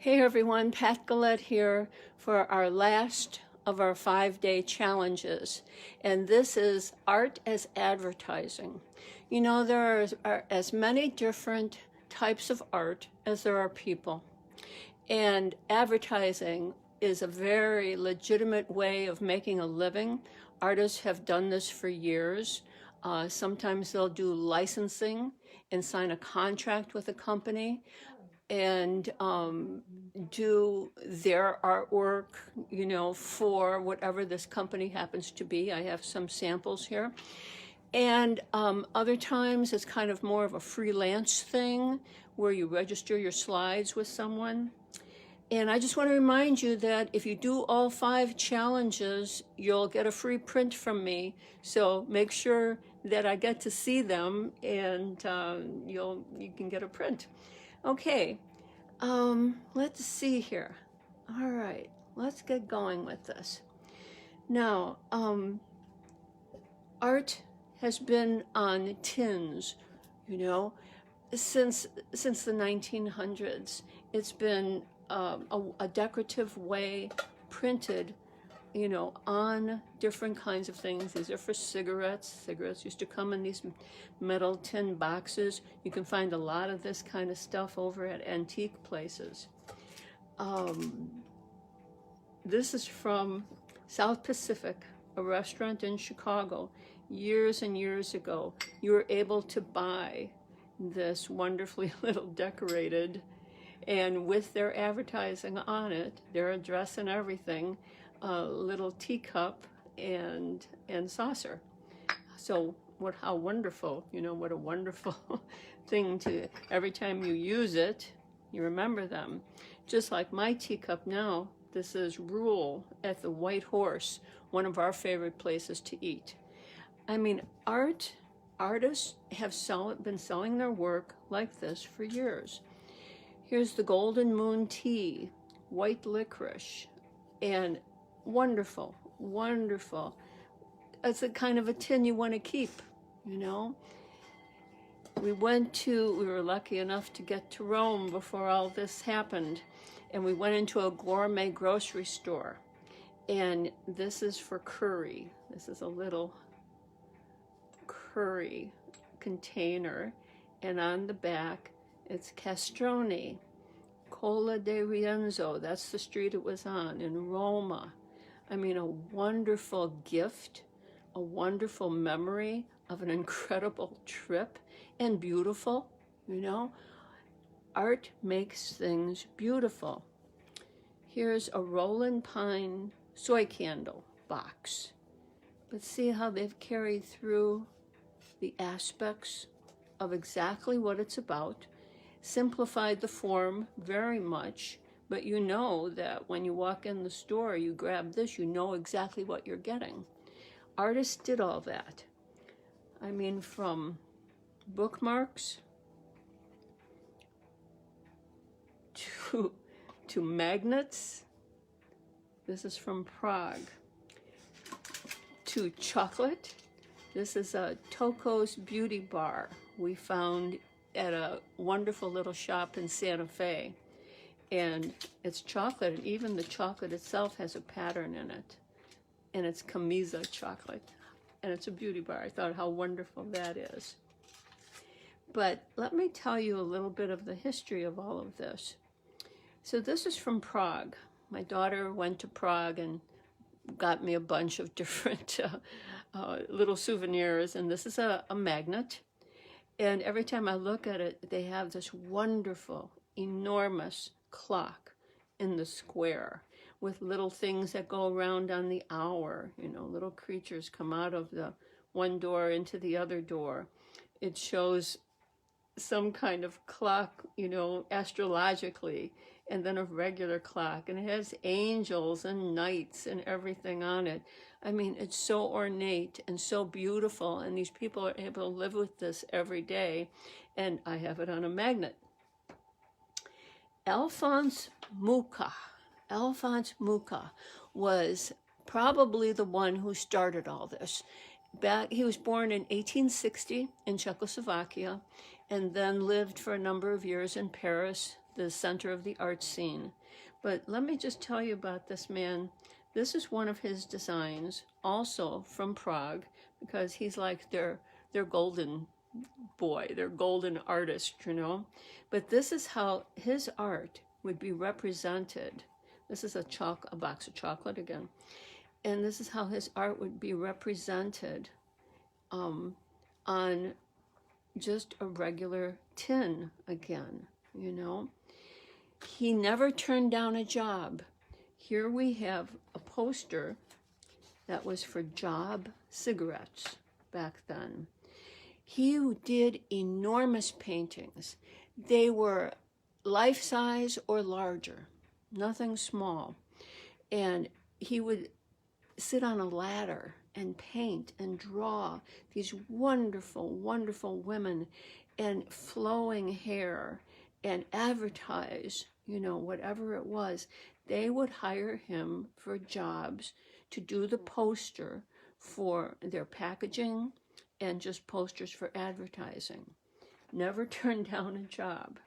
Hey everyone, Pat Gillette here for our last of our 5-day challenges. And this is Art as Advertising. You know, there are as many different types of art as there are people. And advertising is a very legitimate way of making a living. Artists have done this for years. Sometimes they'll do licensing and sign a contract with a company and do their artwork, you know, for whatever this company happens to be. I have some samples here. And other times it's kind of more of a freelance thing where you register your slides with someone. And I just want to remind you that if you do all 5 challenges, you'll get a free print from me. So make sure that I get to see them, and you can get a print. Okay, let's see here. All right, let's get going with this. Now, art has been on tins, you know, since the 1900s. It's been a decorative way printed, you know, on different kinds of things. These are for cigarettes. Cigarettes used to come in these metal tin boxes. You can find a lot of this kind of stuff over at antique places. This is from South Pacific, a restaurant in Chicago. Years and years ago, you were able to buy this wonderfully little decorated, and with their advertising on it, their address and everything, a little teacup and saucer. So how wonderful, you know, what a wonderful thing to, every time you use it, you remember them. Just like my teacup now, this is Rule at the White Horse, one of our favorite places to eat. I mean, artists have been selling their work like this for years. Here's the Golden Moon Tea, white licorice, and wonderful, wonderful. It's a kind of a tin you want to keep, you know. We were lucky enough to get to Rome before all this happened, and we went into a gourmet grocery store. And this is for curry. This is a little curry container, and on the back it's Castroni, Cola di Rienzo. That's the street it was on in Roma. I mean, a wonderful gift, a wonderful memory of an incredible trip, and beautiful, you know. Art makes things beautiful. Here's a Roland Pine soy candle box. Let's see how they've carried through the aspects of exactly what it's about, simplified the form very much, but you know that when you walk in the store, you grab this, you know exactly what you're getting. Artists did all that. I mean, from bookmarks to magnets. This is from Prague. To chocolate. This is a Toko's Beauty Bar we found at a wonderful little shop in Santa Fe. And it's chocolate, and even the chocolate itself has a pattern in it. And it's Camisa chocolate. And it's a beauty bar. I thought how wonderful that is. But let me tell you a little bit of the history of all of this. So this is from Prague. My daughter went to Prague and got me a bunch of different little souvenirs, and this is a magnet. And every time I look at it, they have this wonderful, enormous clock in the square with little things that go around on the hour. You know, little creatures come out of the one door into the other door. It shows some kind of clock, you know, astrologically, and then a regular clock, and it has angels and knights and everything on it. I mean, it's so ornate and so beautiful, and these people are able to live with this every day, and I have it on a magnet. Alphonse Mucha was probably the one who started all this. He was born in 1860 in Czechoslovakia, and then lived for a number of years in Paris, the center of the art scene. But let me just tell you about this man. This is one of his designs, also from Prague, because he's like their golden boy, their golden artist, you know. But this is how his art would be represented. This is a box of chocolate again. And this is how his art would be represented on just a regular tin again, you know. He never turned down a job. Here we have a poster that was for Job cigarettes back then. He did enormous paintings. They were life-size or larger, nothing small. And he would sit on a ladder and paint and draw these wonderful, wonderful women and flowing hair and advertise, you know, whatever it was. They would hire him for jobs to do the poster for their packaging and just posters for advertising. Never turned down a job.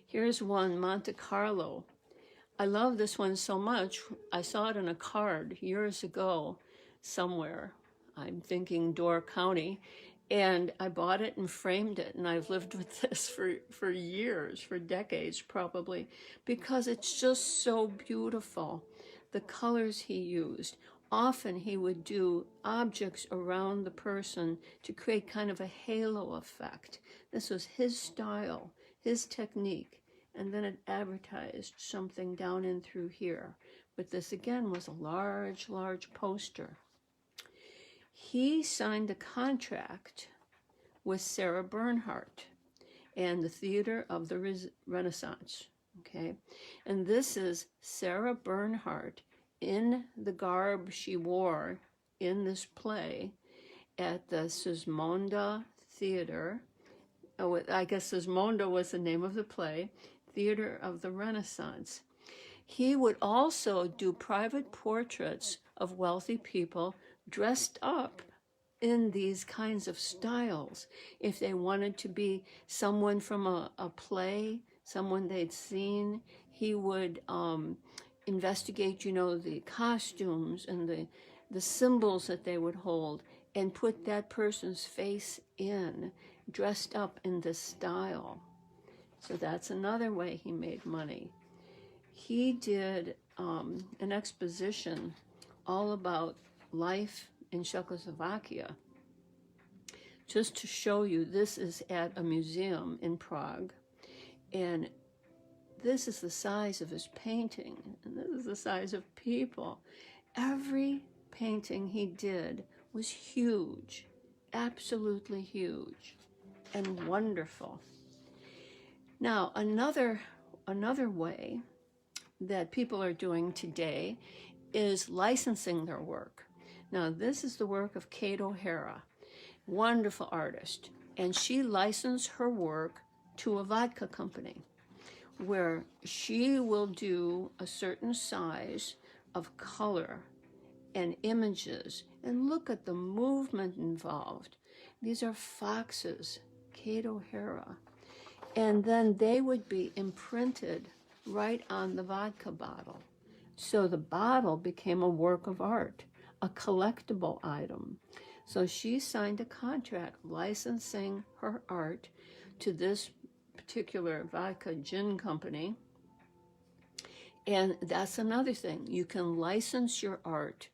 Here's one, Monte Carlo. I love this one so much. I saw it in a card years ago somewhere. I'm thinking Door County. And I bought it and framed it. And I've lived with this for years, for decades probably, because it's just so beautiful. The colors he used. Often he would do objects around the person to create kind of a halo effect. This was his style, his technique. And then it advertised something down in through here. But this again was a large, large poster. He signed a contract with Sarah Bernhardt and the Theater of the Renaissance, okay? And this is Sarah Bernhardt in the garb she wore in this play at the Sismonda Theater. Oh, I guess Sismonda was the name of the play, Theater of the Renaissance. He would also do private portraits of wealthy people dressed up in these kinds of styles. If they wanted to be someone from a play, someone they'd seen, he would investigate, you know, the costumes and the symbols that they would hold and put that person's face in, dressed up in this style. So that's another way he made money. He did an exposition all about life in Czechoslovakia. Just to show you, this is at a museum in Prague, and this is the size of his painting, and this is the size of people. Every painting he did was huge, absolutely huge, and wonderful. Now, another way that people are doing today is licensing their work. Now, this is the work of Kate O'Hara, wonderful artist, and she licensed her work to a vodka company where she will do a certain size of color and images, and look at the movement involved. These are foxes, Kate O'Hara, and then they would be imprinted right on the vodka bottle. So the bottle became a work of art, a collectible item. So she signed a contract licensing her art to this particular vodka gin company. And that's another thing. You can license your art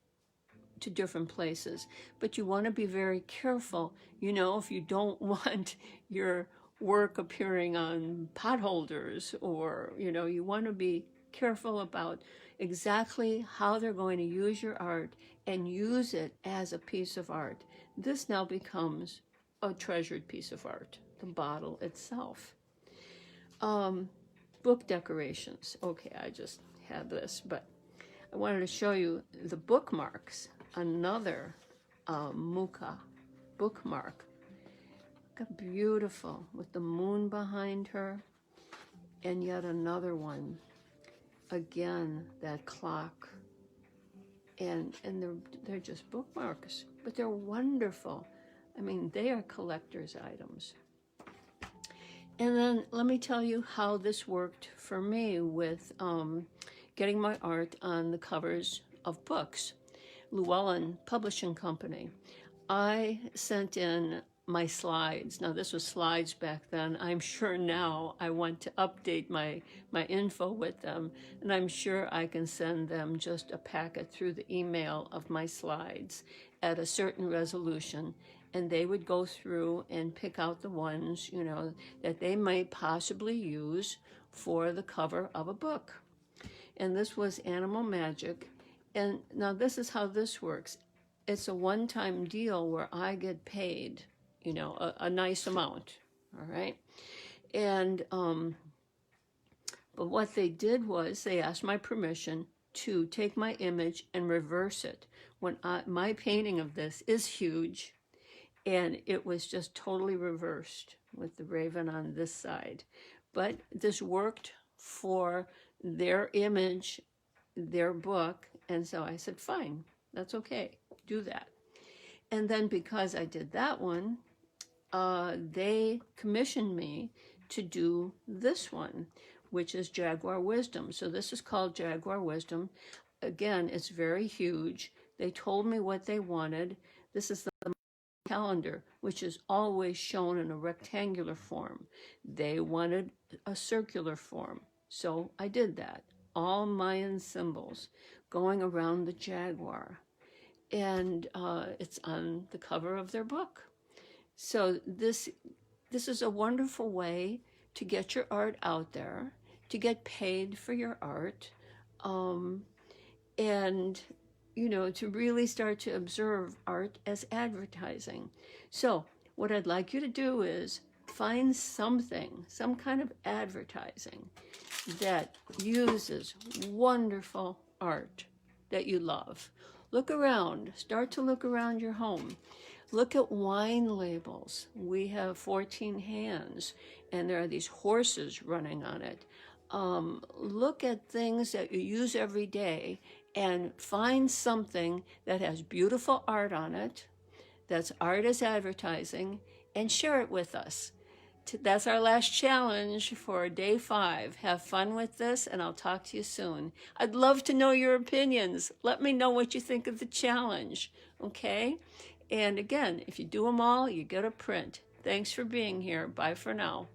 to different places, but you want to be very careful, you know, if you don't want your work appearing on potholders, or, you know, you want to be careful about exactly how they're going to use your art and use it as a piece of art. This now becomes a treasured piece of art, the bottle itself. Book decorations. Okay, I just had this, but I wanted to show you the bookmarks. Another Mucha bookmark. Look how beautiful, with the moon behind her. And yet another one. Again, that clock. And they're just bookmarks, but they're wonderful. I mean, they are collector's items. And then let me tell you how this worked for me with getting my art on the covers of books. Llewellyn Publishing Company. I sent in my slides. Now this was slides back then. I'm sure now I want to update my info with them, and I'm sure I can send them just a packet through the email of my slides at a certain resolution, and they would go through and pick out the ones, you know, that they might possibly use for the cover of a book. And this was Animal Magic. And now this is how this works. It's a one-time deal where I get paid, you know, a nice amount, all right? And, but what they did was they asked my permission to take my image and reverse it. When my painting of this is huge, and it was just totally reversed with the raven on this side. But this worked for their image, their book, and so I said, fine, that's okay, do that. And then because I did that one, they commissioned me to do this one, which is Jaguar Wisdom. So this is called Jaguar Wisdom. Again, it's very huge. They told me what they wanted. This is the calendar, which is always shown in a rectangular form. They wanted a circular form. So I did that. All Mayan symbols going around the jaguar. And it's on the cover of their book. So this is a wonderful way to get your art out there, to get paid for your art, and you know, to really start to observe art as advertising. So what I'd like you to do is find something, some kind of advertising that uses wonderful art that you love. Look around, start to look around your home. Look at wine labels. We have 14 hands, and there are these horses running on it. Look at things that you use every day and find something that has beautiful art on it, that's art as advertising, and share it with us. That's our last challenge for day 5. Have fun with this, and I'll talk to you soon. I'd love to know your opinions. Let me know what you think of the challenge, okay? And again, if you do them all, you get a print. Thanks for being here. Bye for now.